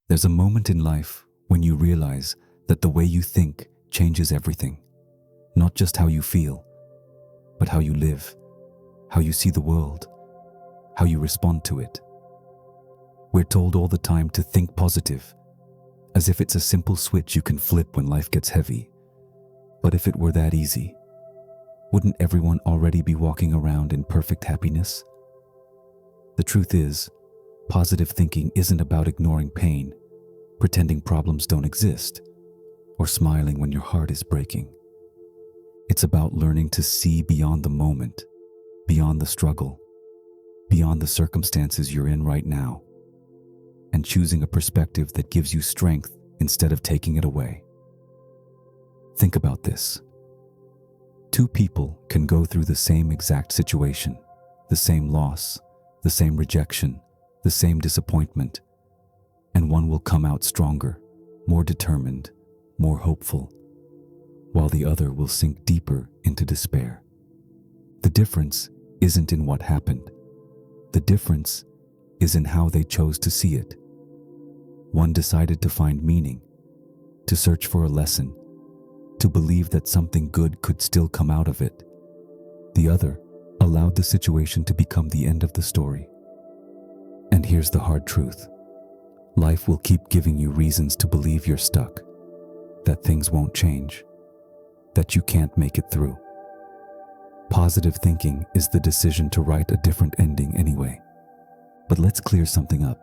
There's a moment in life when you realize that the way you think changes everything. Not just how you feel, but how you live, how you see the world, how you respond to it. We're told all the time to think positive, as if it's a simple switch you can flip when life gets heavy. But if it were that easy, wouldn't everyone already be walking around in perfect happiness? The truth is, positive thinking isn't about ignoring pain, pretending problems don't exist, or smiling when your heart is breaking. It's about learning to see beyond the moment, beyond the struggle, beyond the circumstances you're in right now, and choosing a perspective that gives you strength instead of taking it away. Think about this. Two people can go through the same exact situation, the same loss, the same rejection, the same disappointment, and one will come out stronger, more determined, more hopeful, while the other will sink deeper into despair. The difference isn't in what happened. The difference is in how they chose to see it. One decided to find meaning, to search for a lesson, to believe that something good could still come out of it. The other allowed the situation to become the end of the story. And here's the hard truth. Life will keep giving you reasons to believe you're stuck, that things won't change, that you can't make it through. Positive thinking is the decision to write a different ending anyway. But let's clear something up.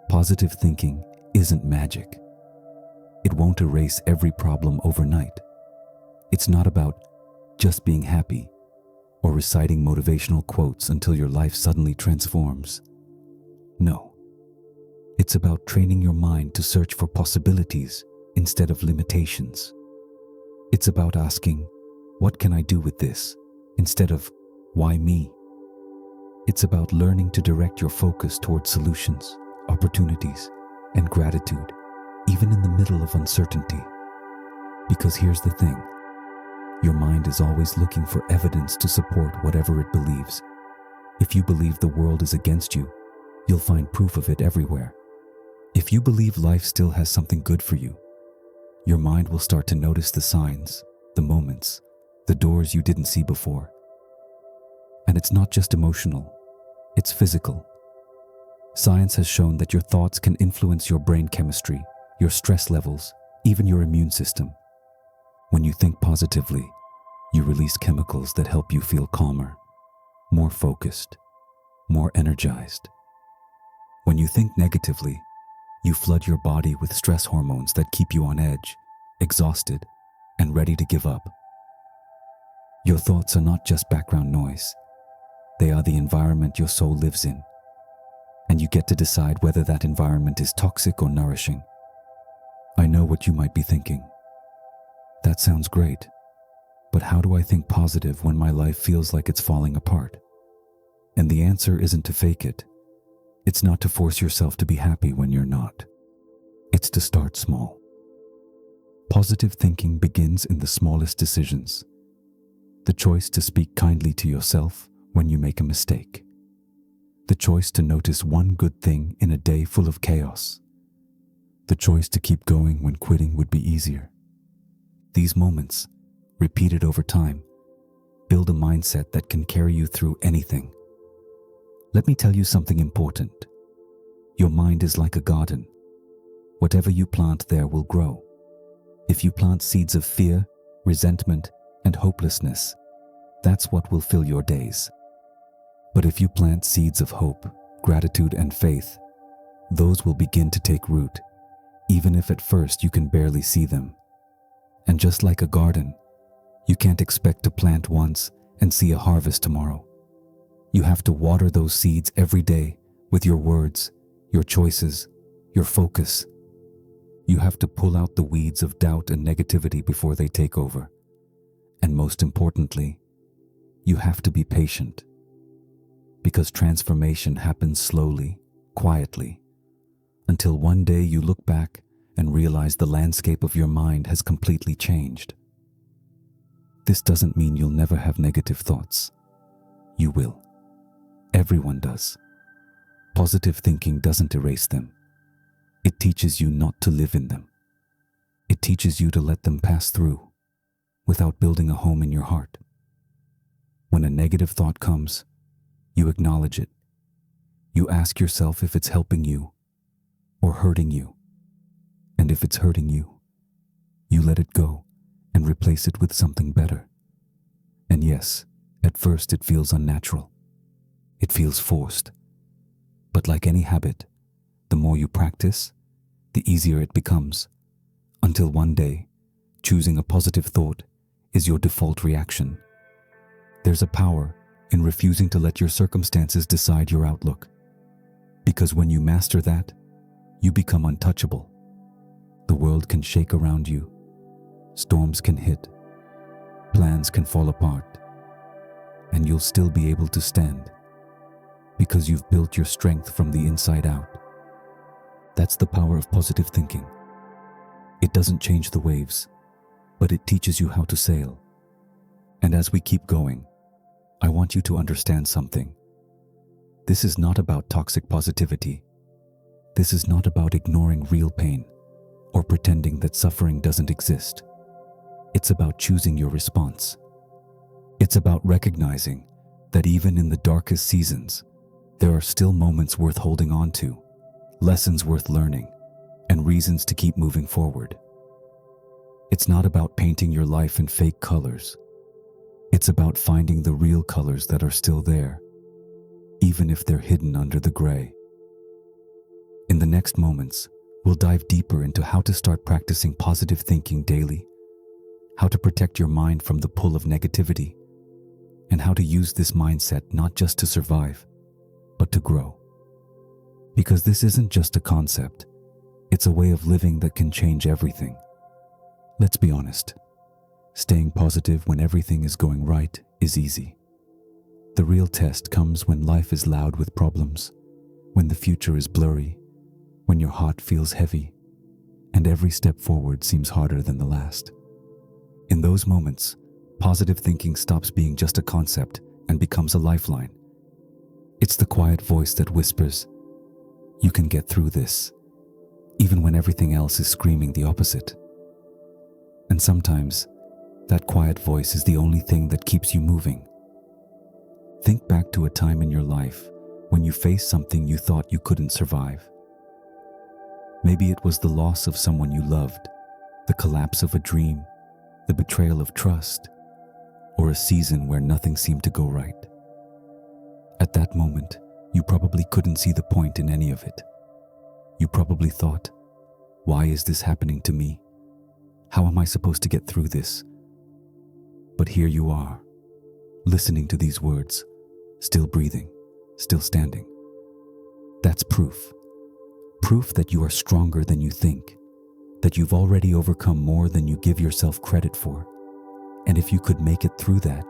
Positive thinking isn't magic. It won't erase every problem overnight. It's not about just being happy or reciting motivational quotes until your life suddenly transforms. No. It's about training your mind to search for possibilities instead of limitations. It's about asking, what can I do with this, instead of, why me? It's about learning to direct your focus towards solutions, opportunities, and gratitude, even in the middle of uncertainty. Because here's the thing, your mind is always looking for evidence to support whatever it believes. If you believe the world is against you, you'll find proof of it everywhere. If you believe life still has something good for you, your mind will start to notice the signs, the moments, the doors you didn't see before. And it's not just emotional, it's physical. Science has shown that your thoughts can influence your brain chemistry, your stress levels, even your immune system. When you think positively, you release chemicals that help you feel calmer, more focused, more energized. When you think negatively, you flood your body with stress hormones that keep you on edge, exhausted, and ready to give up. Your thoughts are not just background noise. They are the environment your soul lives in, and you get to decide whether that environment is toxic or nourishing. I know what you might be thinking. That sounds great, but how do I think positive when my life feels like it's falling apart? And the answer isn't to fake it. It's not to force yourself to be happy when you're not. It's to start small. Positive thinking begins in the smallest decisions. The choice to speak kindly to yourself when you make a mistake. The choice to notice one good thing in a day full of chaos. The choice to keep going when quitting would be easier. These moments, repeated over time, build a mindset that can carry you through anything. Let me tell you something important. Your mind is like a garden. Whatever you plant there will grow. If you plant seeds of fear, resentment, and hopelessness, that's what will fill your days. But if you plant seeds of hope, gratitude, and faith, those will begin to take root, even if at first you can barely see them. And just like a garden, you can't expect to plant once and see a harvest tomorrow. You have to water those seeds every day with your words, your choices, your focus. You have to pull out the weeds of doubt and negativity before they take over. And most importantly, you have to be patient. Because transformation happens slowly, quietly, until one day you look back and realize the landscape of your mind has completely changed. This doesn't mean you'll never have negative thoughts. You will. Everyone does. Positive thinking doesn't erase them. It teaches you not to live in them. It teaches you to let them pass through without building a home in your heart. When a negative thought comes, you acknowledge it. You ask yourself if it's helping you or hurting you. And if it's hurting you, you let it go and replace it with something better. And yes, at first it feels unnatural. It feels forced. But like any habit, the more you practice, the easier it becomes, until one day, choosing a positive thought is your default reaction. There's a power in refusing to let your circumstances decide your outlook. Because when you master that, you become untouchable. The world can shake around you. Storms can hit. Plans can fall apart. And you'll still be able to stand. Because you've built your strength from the inside out. That's the power of positive thinking. It doesn't change the waves, but it teaches you how to sail. And as we keep going, I want you to understand something. This is not about toxic positivity. This is not about ignoring real pain or pretending that suffering doesn't exist. It's about choosing your response. It's about recognizing that even in the darkest seasons, there are still moments worth holding on to, lessons worth learning, and reasons to keep moving forward. It's not about painting your life in fake colors. It's about finding the real colors that are still there, even if they're hidden under the gray. In the next moments, we'll dive deeper into how to start practicing positive thinking daily, how to protect your mind from the pull of negativity, and how to use this mindset not just to survive, but to grow. Because this isn't just a concept, it's a way of living that can change everything. Let's be honest. Staying positive when everything is going right is easy. The real test comes when life is loud with problems, when the future is blurry, when your heart feels heavy, and every step forward seems harder than the last. In those moments, positive thinking stops being just a concept and becomes a lifeline. It's the quiet voice that whispers, "You can get through this," even when everything else is screaming the opposite. And sometimes, that quiet voice is the only thing that keeps you moving. Think back to a time in your life when you faced something you thought you couldn't survive. Maybe it was the loss of someone you loved, the collapse of a dream, the betrayal of trust, or a season where nothing seemed to go right. At that moment, you probably couldn't see the point in any of it. You probably thought, "Why is this happening to me? How am I supposed to get through this?" But here you are, listening to these words, still breathing, still standing. That's proof. Proof that you are stronger than you think, that you've already overcome more than you give yourself credit for. And if you could make it through that,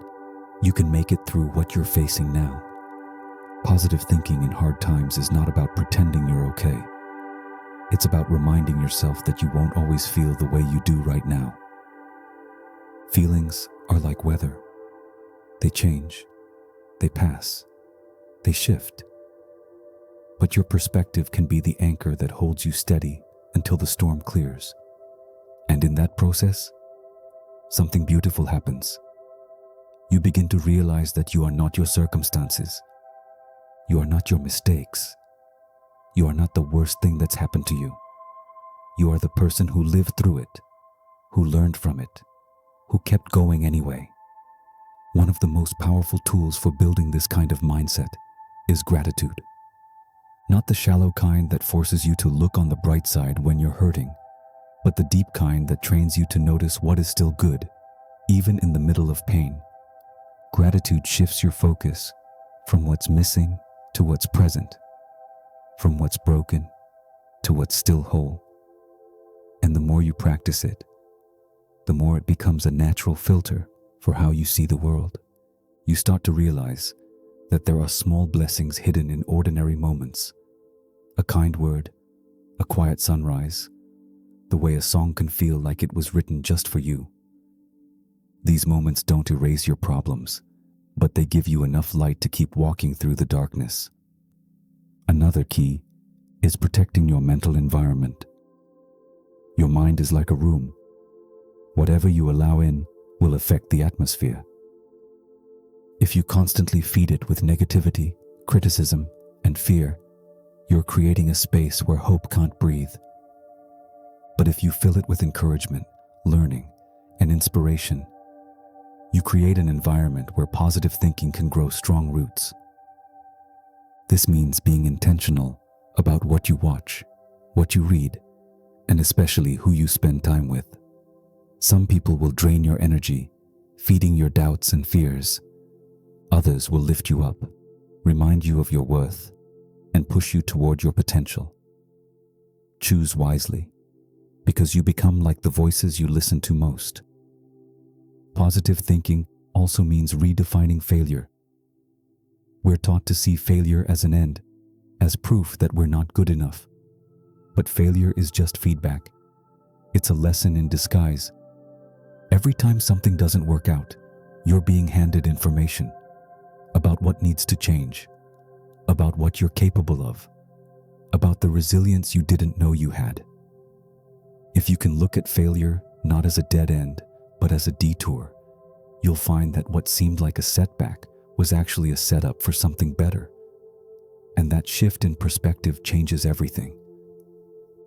you can make it through what you're facing now. Positive thinking in hard times is not about pretending you're okay. It's about reminding yourself that you won't always feel the way you do right now. Feelings are like weather. They change, they pass, they shift. But your perspective can be the anchor that holds you steady until the storm clears. And in that process, something beautiful happens. You begin to realize that you are not your circumstances. You are not your mistakes. You are not the worst thing that's happened to you. You are the person who lived through it, who learned from it, who kept going anyway. One of the most powerful tools for building this kind of mindset is gratitude. Not the shallow kind that forces you to look on the bright side when you're hurting, but the deep kind that trains you to notice what is still good, even in the middle of pain. Gratitude shifts your focus from what's missing to what's present, from what's broken to what's still whole. And the more you practice it, the more it becomes a natural filter for how you see the world. You start to realize that there are small blessings hidden in ordinary moments. A kind word, a quiet sunrise, the way a song can feel like it was written just for you. These moments don't erase your problems, but they give you enough light to keep walking through the darkness. Another key is protecting your mental environment. Your mind is like a room. Whatever you allow in will affect the atmosphere. If you constantly feed it with negativity, criticism, and fear, you're creating a space where hope can't breathe. But if you fill it with encouragement, learning, and inspiration, you create an environment where positive thinking can grow strong roots. This means being intentional about what you watch, what you read, and especially who you spend time with. Some people will drain your energy, feeding your doubts and fears. Others will lift you up, remind you of your worth, and push you toward your potential. Choose wisely, because you become like the voices you listen to most. Positive thinking also means redefining failure. We're taught to see failure as an end, as proof that we're not good enough. But failure is just feedback. It's a lesson in disguise. Every time something doesn't work out, you're being handed information about what needs to change, about what you're capable of, about the resilience you didn't know you had. If you can look at failure not as a dead end, but as a detour, you'll find that what seemed like a setback was actually a setup for something better. And that shift in perspective changes everything.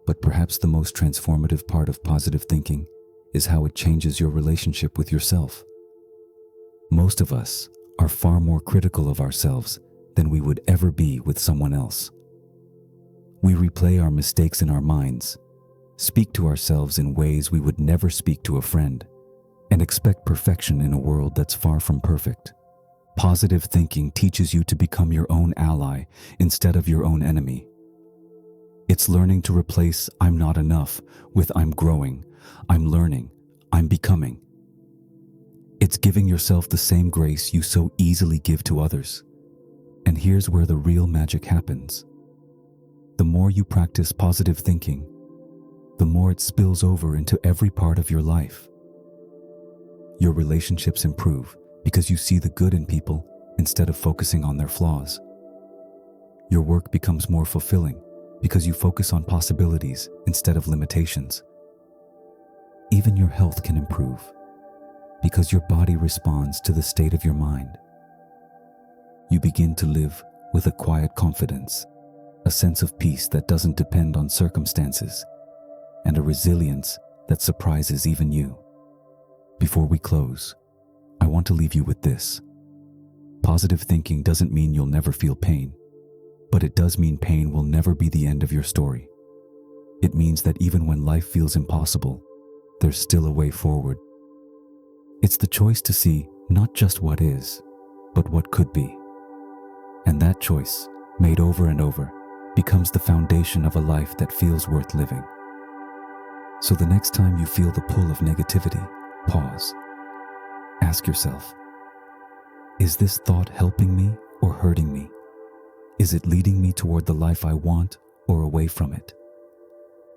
But perhaps the most transformative part of positive thinking is how it changes your relationship with yourself. Most of us are far more critical of ourselves than we would ever be with someone else. We replay our mistakes in our minds, speak to ourselves in ways we would never speak to a friend, and expect perfection in a world that's far from perfect. Positive thinking teaches you to become your own ally instead of your own enemy. It's learning to replace "I'm not enough" with "I'm growing, I'm learning, I'm becoming." It's giving yourself the same grace you so easily give to others. And here's where the real magic happens. The more you practice positive thinking, the more it spills over into every part of your life. Your relationships improve because you see the good in people instead of focusing on their flaws. Your work becomes more fulfilling because you focus on possibilities instead of limitations. Even your health can improve because your body responds to the state of your mind. You begin to live with a quiet confidence, a sense of peace that doesn't depend on circumstances, and a resilience that surprises even you. Before we close, I want to leave you with this. Positive thinking doesn't mean you'll never feel pain, but it does mean pain will never be the end of your story. It means that even when life feels impossible, there's still a way forward. It's the choice to see not just what is, but what could be. And that choice, made over and over, becomes the foundation of a life that feels worth living. So the next time you feel the pull of negativity, pause. Ask yourself, is this thought helping me or hurting me? Is it leading me toward the life I want or away from it?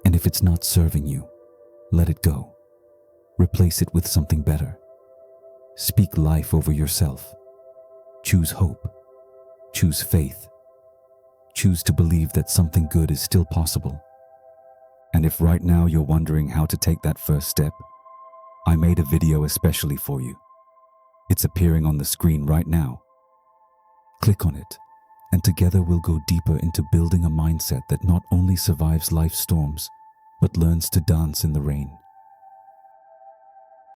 And if it's not serving you, let it go. Replace it with something better. Speak life over yourself. Choose hope. Choose faith. Choose to believe that something good is still possible. And if right now you're wondering how to take that first step, I made a video especially for you. It's appearing on the screen right now. Click on it, and together we'll go deeper into building a mindset that not only survives life's storms, but learns to dance in the rain.